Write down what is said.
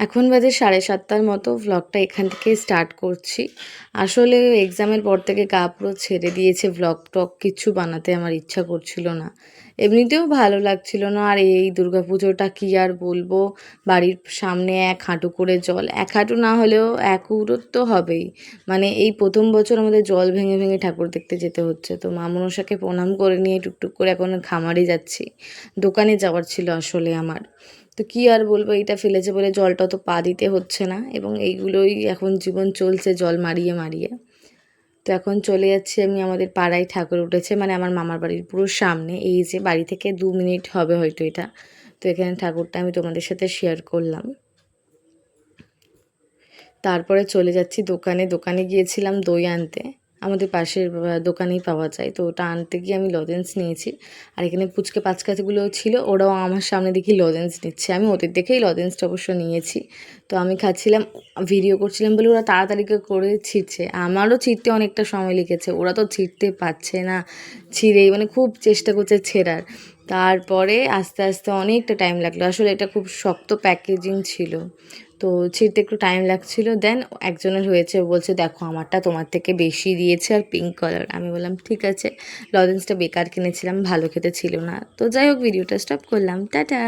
এখন বাজে 7:30টার মতো। ভ্লগটা এখান থেকে স্টার্ট করছি। আসলে এক্সামের পর থেকে গা পুরো ছেড়ে দিয়েছে, ভ্লগ টগ কিচ্ছু বানাতে আমার ইচ্ছা করছিল না। এমনিতেও ভালো লাগছিল না। আর এই দুর্গাপুজোটা কি আর বলবো, বাড়ির সামনে 1 হাঁটু করে জল, 1 হাঁটু না হলেও 1 উরুত তো হবেই। মানে এই প্রথম বছর আমাদের জল ভেঙে ভেঙে ঠাকুর দেখতে যেতে হচ্ছে। তো মা মনসাকে প্রণাম করে নিয়ে টুকটুক করে এখন খামারে যাচ্ছি। দোকানে যাওয়ার ছিল আসলে আমার। তো কি আর বলবো, এইটা ফেলেছে বলে জলটা তো পা দিতে হচ্ছে না, এবং এইগুলোই এখন জীবন চলছে জল মারিয়ে মারিয়ে। তো এখন চলে যাচ্ছি আমি, আমাদের পাড়ায় ঠাকুর উঠেছে, মানে আমার মামার বাড়ির পুরো সামনে, এই যে বাড়ি থেকে 2 মিনিট হবে হয়তো এটা। তো এখানে ঠাকুরটা আমি তোমাদের সাথে শেয়ার করলাম। তারপরে চলে যাচ্ছি দোকানে। দোকানে গিয়েছিলাম দই আনতে। আমাদের পাশের দোকানেই পাওয়া যায়। তো ওটা আনতে গিয়ে আমি লজেন্স নিয়েছি। আর এখানে পুচকে পাচকাগুলোও ছিল, ওরাও আমার সামনে দেখি লজেন্স নিচ্ছে। আমি ওদের দেখেই লজেন্সটা অবশ্য নিয়েছি। তো আমি খাচ্ছিলাম, ভিডিও করছিলাম বলে ওরা তাড়াতাড়ি করে ছিঁড়ছে। আমারও ছিঁড়তে অনেকটা সময় লেগেছে, ওরা তো ছিঁড়তে পারছে না, ছিঁড়েই মানে খুব চেষ্টা করছে ছেঁড়ার। তারপরে আস্তে আস্তে অনেকটা টাইম লাগলো। আসলে এটা খুব শক্ত প্যাকেজিং ছিল, তো ছিঁড়তে একটু টাইম লাগছিল। দেন একজনের হয়েছে, ও বলছে দেখো আমারটা তোমার থেকে বেশি দিয়েছে আর পিঙ্ক কালার। আমি বললাম ঠিক আছে, লজেন্সটা বেকার কিনেছিলাম, ভালো খেতে ছিল না। তো যাই হোক, ভিডিওটা স্টপ করলাম, টাটা।